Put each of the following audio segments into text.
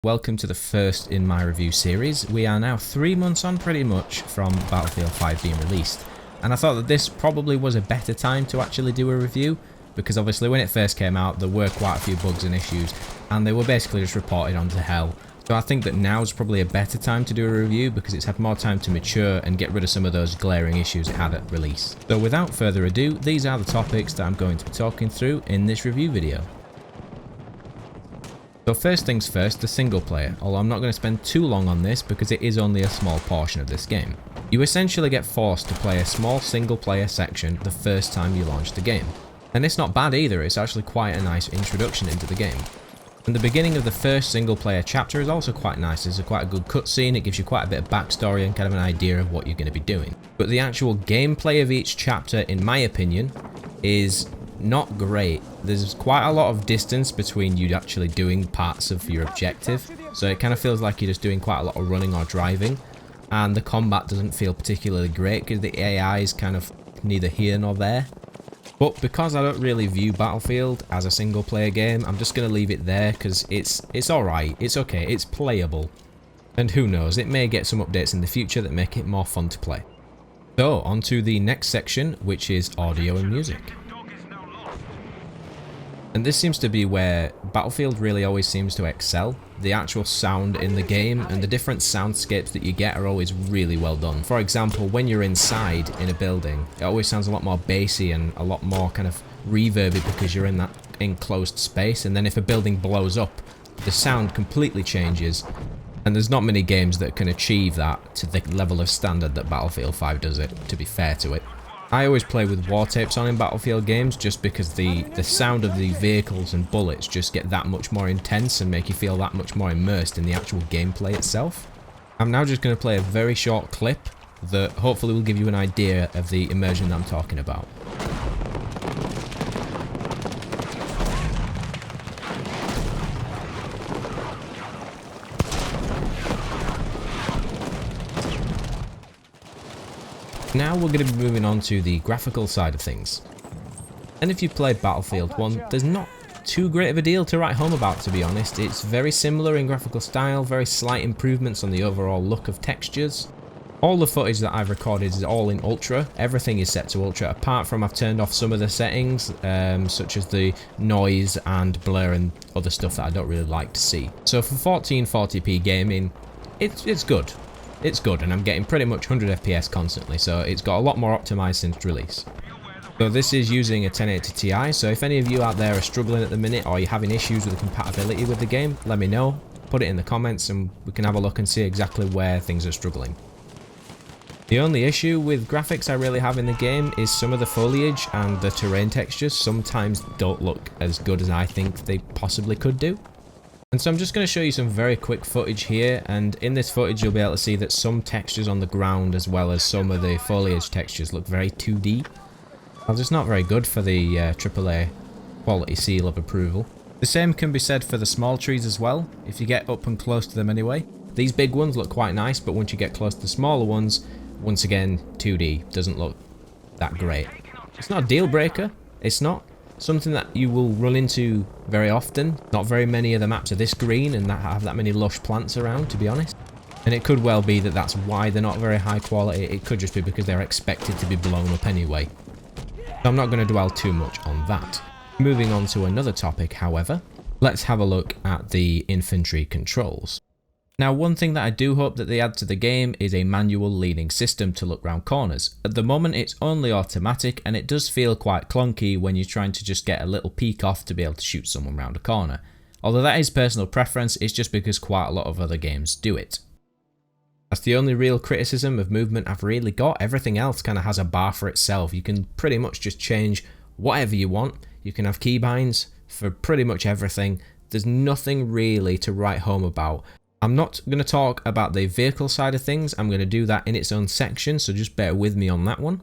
welcome to the first in my review series. We are now 3 months on pretty much from Battlefield 5 being released, and I thought that this probably was a better time to actually do a review, because obviously when it first came out there were quite a few bugs and issues, and they were basically just reported onto hell. So I think that now is probably a better time to do a review because it's had more time to mature and get rid of some of those glaring issues it had at release. So without further ado, these are the topics that I'm going to be talking through in this review video. So first things first, the single player, although I'm not going to spend too long on this because it is only a small portion of this game. You essentially get forced to play a small single player section the first time you launch the game. And it's not bad either, it's actually quite a nice introduction into the game. And the beginning of the first single player chapter is also quite nice. It's quite a good cutscene, it gives you quite a bit of backstory and kind of an idea of what you're going to be doing. But the actual gameplay of each chapter, in my opinion, is not great. There's quite a lot of distance between you actually doing parts of your objective, so it kind of feels like you're just doing quite a lot of running or driving, and the combat doesn't feel particularly great because the AI is kind of neither here nor there. But because I don't really view Battlefield as a single player game, I'm just going to leave it there because it's alright, it's okay, it's playable. And who knows, it may get some updates in the future that make it more fun to play. So, on to the next section, which is audio and music. And this seems to be where Battlefield really always seems to excel. The actual sound in the game and the different soundscapes that you get are always really well done. For example, when you're inside in a building, it always sounds a lot more bassy and a lot more kind of reverby because you're in that enclosed space, and then if a building blows up, the sound completely changes. And there's not many games that can achieve that to the level of standard that Battlefield 5 does it, to be fair to it. I always play with war tapes on in Battlefield games just because the sound of the vehicles and bullets just get that much more intense and make you feel that much more immersed in the actual gameplay itself. I'm now just going to play a very short clip that hopefully will give you an idea of the immersion that I'm talking about. Now we're going to be moving on to the graphical side of things. And if you've played Battlefield 1, there's not too great of a deal to write home about, to be honest. It's very similar in graphical style, very slight improvements on the overall look of textures. All the footage that I've recorded is all in Ultra. Everything is set to Ultra, apart from I've turned off some of the settings, such as the noise and blur and other stuff that I don't really like to see. So for 1440p gaming, it's good. It's good, and I'm getting pretty much 100 FPS constantly, so it's got a lot more optimized since release. So this is using a 1080 Ti, so if any of you out there are struggling at the minute or you're having issues with the compatibility with the game, let me know, put it in the comments and we can have a look and see exactly where things are struggling. The only issue with graphics I really have in the game is some of the foliage and the terrain textures sometimes don't look as good as I think they possibly could do. And so I'm just going to show you some very quick footage here, and in this footage you'll be able to see that some textures on the ground as well as some of the foliage textures look very 2D. Well, it's not very good for the AAA quality seal of approval. The same can be said for the small trees as well, if you get up and close to them anyway. These big ones look quite nice, but once you get close to the smaller ones, once again 2D, doesn't look that great. It's not a deal breaker, it's not something that you will run into very often. Not very many of the maps are this green and that have that many lush plants around, to be honest. And it could well be that that's why they're not very high quality. It could just be because they're expected to be blown up anyway. So I'm not going to dwell too much on that. Moving on to another topic, however, let's have a look at the infantry controls. Now, one thing that I do hope that they add to the game is a manual leaning system to look round corners. At the moment it's only automatic, and it does feel quite clunky when you're trying to just get a little peek off to be able to shoot someone round a corner. Although that is personal preference, it's just because quite a lot of other games do it. That's the only real criticism of movement I've really got. Everything else kind of has a bar for itself. You can pretty much just change whatever you want. You can have keybinds for pretty much everything. There's nothing really to write home about. I'm not going to talk about the vehicle side of things. I'm going to do that in its own section, so just bear with me on that one.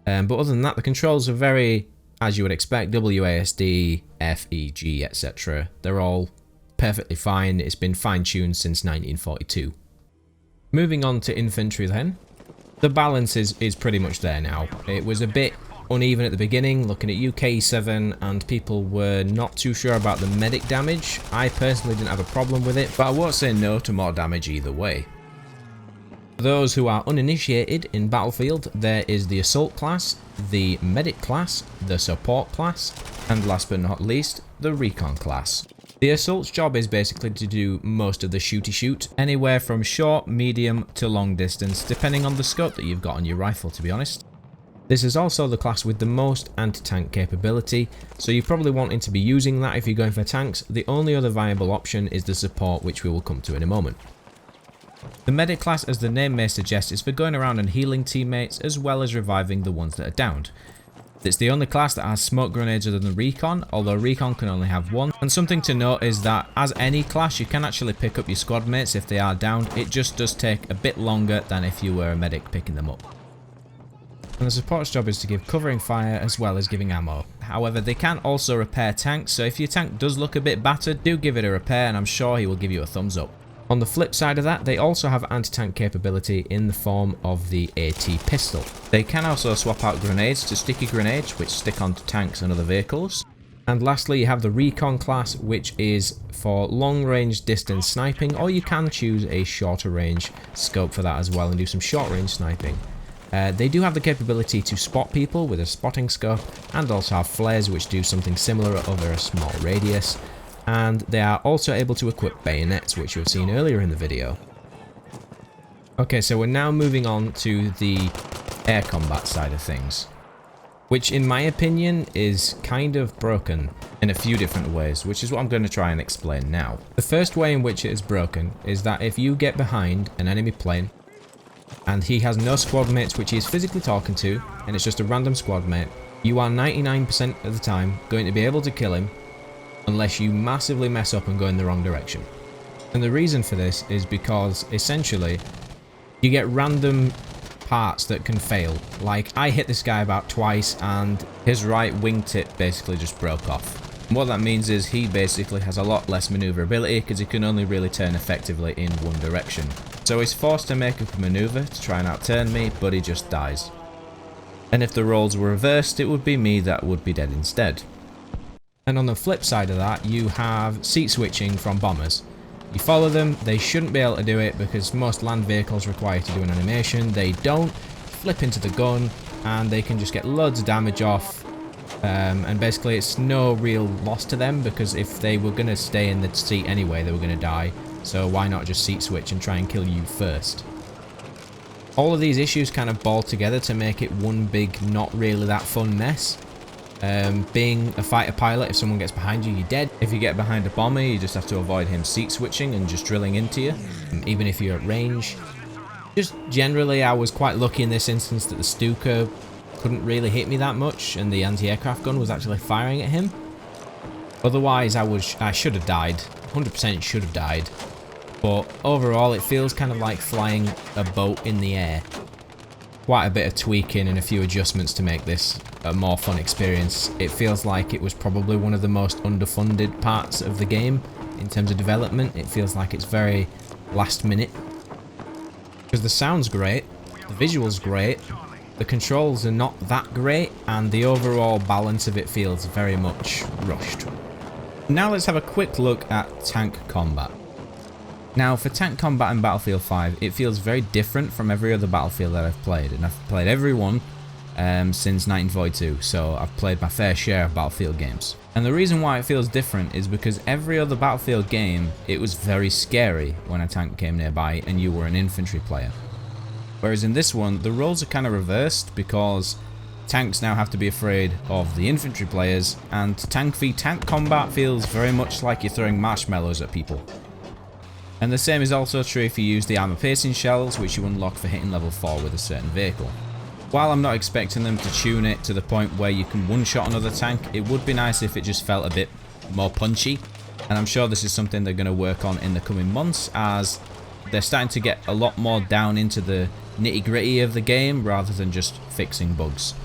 But other than that, the controls are very, as you would expect, WASD, F, E, G, etc. They're all perfectly fine. It's been fine-tuned since 1942. Moving on to infantry then. The balance is pretty much there now. It was a bit uneven at the beginning, looking at UK7, and people were not too sure about the medic damage. I personally didn't have a problem with it, but I won't say no to more damage either way. For those who are uninitiated in Battlefield, there is the Assault class, the Medic class, the Support class, and last but not least, the Recon class. The Assault's job is basically to do most of the shooty shoot, anywhere from short, medium to long distance, depending on the scope that you've got on your rifle, to be honest. This is also the class with the most anti-tank capability, so you're probably wanting to be using that if you're going for tanks. The only other viable option is the Support, which we will come to in a moment. The Medic class, as the name may suggest, is for going around and healing teammates as well as reviving the ones that are downed. It's the only class that has smoke grenades other than Recon, although Recon can only have one. And something to note is that as any class, you can actually pick up your squad mates if they are downed. It just does take a bit longer than if you were a medic picking them up. And the Support's job is to give covering fire as well as giving ammo. However, they can also repair tanks, so if your tank does look a bit battered, do give it a repair and I'm sure he will give you a thumbs up. On the flip side of that, they also have anti-tank capability in the form of the AT pistol. They can also swap out grenades to sticky grenades, which stick onto tanks and other vehicles. And lastly, you have the Recon class, which is for long-range distance sniping, or you can choose a shorter range scope for that as well and do some short-range sniping. They do have the capability to spot people with a spotting scope, and also have flares which do something similar over a small radius. And they are also able to equip bayonets, which you have seen earlier in the video. Okay, so we're now moving on to the air combat side of things, which in my opinion is kind of broken in a few different ways, which is what I'm going to try and explain now. The first way in which it is broken is that if you get behind an enemy plane and he has no squad mates which he is physically talking to, and it's just a random squad mate, you are 99% of the time going to be able to kill him unless you massively mess up and go in the wrong direction. And the reason for this is because essentially you get random parts that can fail. Like I hit this guy about twice and his right wingtip basically just broke off. And what that means is he basically has a lot less maneuverability because he can only really turn effectively in one direction. So he's forced to make up a maneuver to try and outturn me, but he just dies. And if the roles were reversed, it would be me that would be dead instead. And on the flip side of that, you have seat switching from bombers. You follow them, they shouldn't be able to do it because most land vehicles require to do an animation. They don't, flip into the gun, and they can just get loads of damage off. And basically it's no real loss to them because if they were going to stay in the seat anyway, they were going to die. So why not just seat switch and try and kill you first? All of these issues kind of ball together to make it one big, not really that fun mess. Being a fighter pilot, if someone gets behind you, you're dead. If you get behind a bomber, you just have to avoid him seat switching and just drilling into you, even if you're at range. Just generally, I was quite lucky in this instance that the Stuka couldn't really hit me that much, and the anti-aircraft gun was actually firing at him. Otherwise, I should have died. 100% should have died. But overall, it feels kind of like flying a boat in the air. Quite a bit of tweaking and a few adjustments to make this a more fun experience. It feels like it was probably one of the most underfunded parts of the game in terms of development. It feels like it's very last minute. Because the sound's great, the visual's great, the controls are not that great, and the overall balance of it feels very much rushed. Now let's have a quick look at tank combat. Now, for tank combat in Battlefield 5, it feels very different from every other Battlefield that I've played, and I've played every one since 1942, so I've played my fair share of Battlefield games. And the reason why it feels different is because every other Battlefield game, it was very scary when a tank came nearby and you were an infantry player. Whereas in this one, the roles are kind of reversed because tanks now have to be afraid of the infantry players, and tank v tank combat feels very much like you're throwing marshmallows at people. And the same is also true if you use the armor-piercing shells, which you unlock for hitting level 4 with a certain vehicle. While I'm not expecting them to tune it to the point where you can one-shot another tank, it would be nice if it just felt a bit more punchy. And I'm sure this is something they're going to work on in the coming months, as they're starting to get a lot more down into the nitty-gritty of the game rather than just fixing bugs.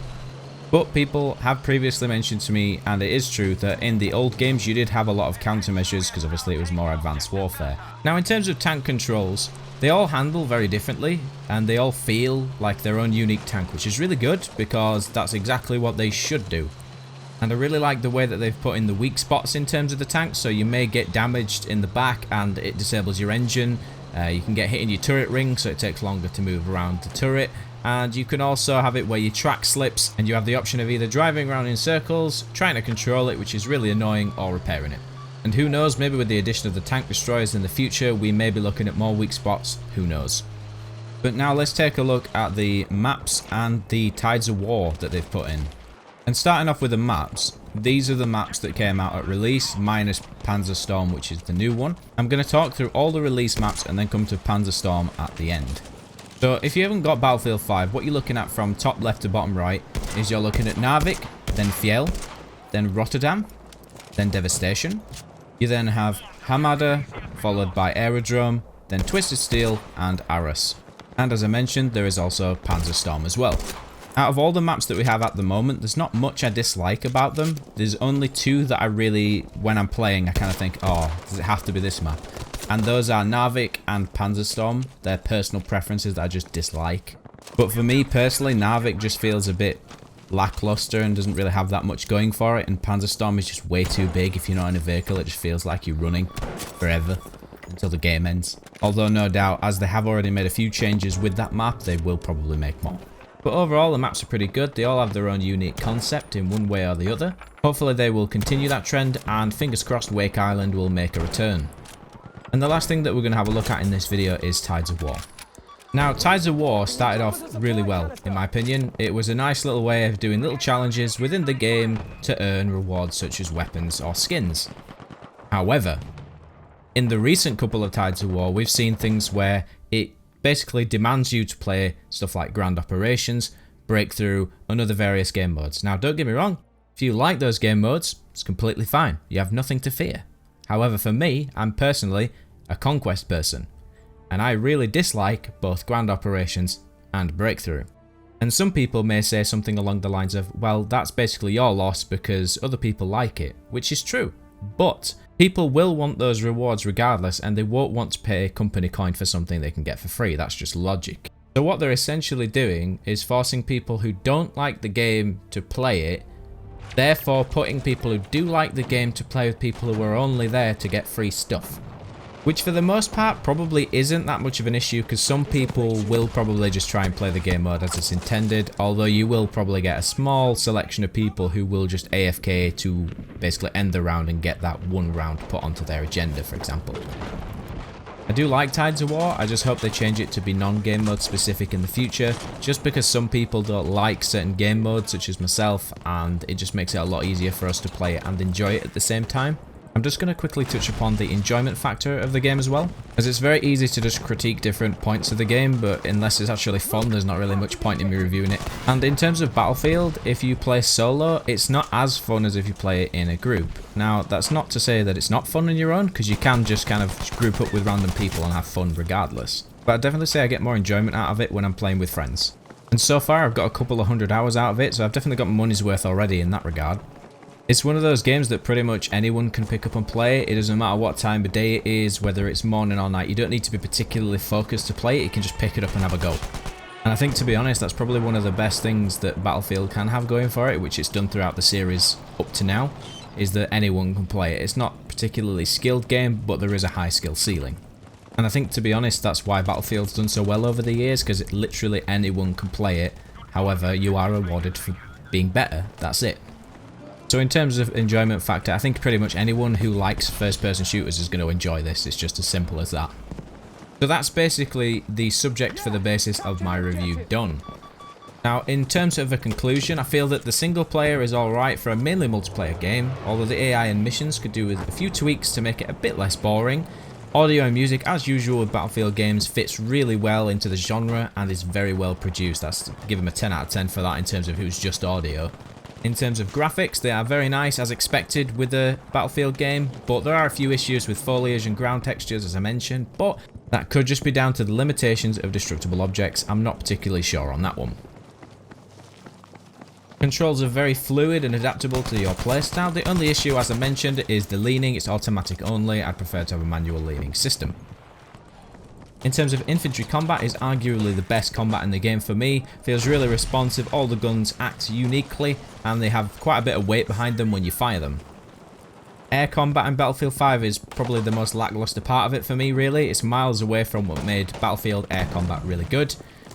But people have previously mentioned to me, and it is true, that in the old games you did have a lot of countermeasures because obviously it was more advanced warfare. Now in terms of tank controls, they all handle very differently and they all feel like their own unique tank, which is really good because that's exactly what they should do. And I really like the way that they've put in the weak spots in terms of the tank, so you may get damaged in the back and it disables your engine. You can get hit in your turret ring, so it takes longer to move around the turret. And you can also have it where your track slips and you have the option of either driving around in circles, trying to control it, which is really annoying, or repairing it. And who knows, maybe with the addition of the tank destroyers in the future, we may be looking at more weak spots, who knows. But now let's take a look at the maps and the Tides of War that they've put in. And starting off with the maps, these are the maps that came out at release, minus Panzerstorm, which is the new one. I'm going to talk through all the release maps and then come to Panzerstorm at the end. So if you haven't got Battlefield 5, what you're looking at from top left to bottom right is you're looking at Narvik, then Fjell, then Rotterdam, then Devastation. You then have Hamada, followed by Aerodrome, then Twisted Steel and Arras. And as I mentioned, there is also Panzerstorm as well. Out of all the maps that we have at the moment, there's not much I dislike about them. There's only two that I really, when I'm playing, I kind of think, oh, does it have to be this map? And those are Narvik and Panzerstorm. They're personal preferences that I just dislike. But for me personally, Narvik just feels a bit lackluster and doesn't really have that much going for it. And Panzerstorm is just way too big. If you're not in a vehicle, it just feels like you're running forever until the game ends. Although no doubt, as they have already made a few changes with that map, they will probably make more. But overall, the maps are pretty good. They all have their own unique concept in one way or the other. Hopefully they will continue that trend, and fingers crossed Wake Island will make a return. And the last thing that we're going to have a look at in this video is Tides of War. Now, Tides of War started off really well, in my opinion. It was a nice little way of doing little challenges within the game to earn rewards such as weapons or skins. However, in the recent couple of Tides of War, we've seen things where it basically demands you to play stuff like Grand Operations, Breakthrough, and other various game modes. Now, don't get me wrong, if you like those game modes, it's completely fine. You have nothing to fear. However, for me, I'm personally a Conquest person, and I really dislike both Grand Operations and Breakthrough. And some people may say something along the lines of, well, that's basically your loss because other people like it, which is true. But people will want those rewards regardless, and they won't want to pay company coin for something they can get for free. That's just logic. So what they're essentially doing is forcing people who don't like the game to play it, therefore putting people who do like the game to play with people who are only there to get free stuff. Which for the most part probably isn't that much of an issue, because some people will probably just try and play the game mode as it's intended, although you will probably get a small selection of people who will just AFK to basically end the round and get that one round put onto their agenda, for example. I do like Tides of War, I just hope they change it to be non-game mode specific in the future, just because some people don't like certain game modes such as myself, and it just makes it a lot easier for us to play it and enjoy it at the same time. I'm just going to quickly touch upon the enjoyment factor of the game as well, as it's very easy to just critique different points of the game, but unless it's actually fun, there's not really much point in me reviewing it. And in terms of Battlefield, if you play solo, it's not as fun as if you play it in a group. Now, that's not to say that it's not fun on your own, because you can just kind of group up with random people and have fun regardless. But I'd definitely say I get more enjoyment out of it when I'm playing with friends. And so far, I've got a couple of 100 hours out of it, so I've definitely got money's worth already in that regard. It's one of those games that pretty much anyone can pick up and play. It doesn't matter what time of day it is, whether it's morning or night. You don't need to be particularly focused to play it. You can just pick it up and have a go. And I think, to be honest, that's probably one of the best things that Battlefield can have going for it, which it's done throughout the series up to now, is that anyone can play it. It's not a particularly skilled game, but there is a high skill ceiling. And I think, to be honest, that's why Battlefield's done so well over the years, because literally anyone can play it. However, you are rewarded for being better. That's it. So in terms of enjoyment factor, I think pretty much anyone who likes first-person shooters is going to enjoy this. It's just as simple as that. So that's basically the subject for the basis of my review done. Now, in terms of a conclusion, I feel that the single player is alright for a mainly multiplayer game, although the AI and missions could do with a few tweaks to make it a bit less boring. Audio and music, as usual with Battlefield games, fits really well into the genre and is very well produced. That's give them a 10 out of 10 for that in terms of it was just audio. In terms of graphics, they are very nice as expected with the Battlefield game, but there are a few issues with foliage and ground textures as I mentioned, but that could just be down to the limitations of destructible objects. I'm not particularly sure on that one. Controls are very fluid and adaptable to your playstyle. The only issue, as I mentioned, is the leaning. It's automatic only. I'd prefer to have a manual leaning system. In terms of infantry combat, is arguably the best combat in the game for me. Feels really responsive, all the guns act uniquely, and they have quite a bit of weight behind them when you fire them. Air combat in Battlefield 5 is probably the most lackluster part of it for me, really. It's miles away from what made Battlefield air combat really good,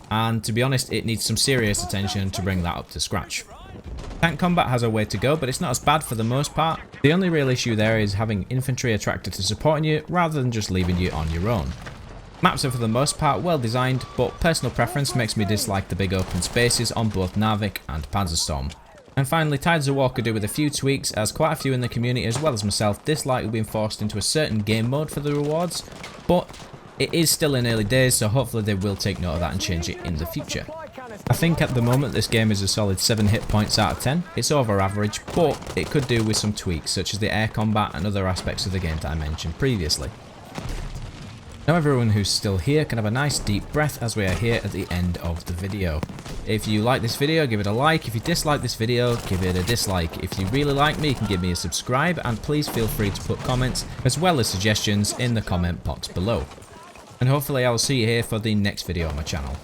and to be honest, it needs some serious attention to bring that up to scratch. Tank combat has a way to go, but it's not as bad for the most part. The only real issue there is having infantry attracted to supporting you, rather than just leaving you on your own. Maps are for the most part well designed, but personal preference makes me dislike the big open spaces on both Narvik and Panzerstorm. And finally, Tides of War could do with a few tweaks, as quite a few in the community as well as myself dislike being forced into a certain game mode for the rewards, but it is still in early days, so hopefully they will take note of that and change it in the future. I think at the moment this game is a solid 7 hit points out of 10. It's over average, but it could do with some tweaks such as the air combat and other aspects of the game that I mentioned previously. Now everyone who's still here can have a nice deep breath as we are here at the end of the video. If you like this video, give it a like. If you dislike this video, give it a dislike. If you really like me, you can give me a subscribe, and please feel free to put comments as well as suggestions in the comment box below. And hopefully I will see you here for the next video on my channel.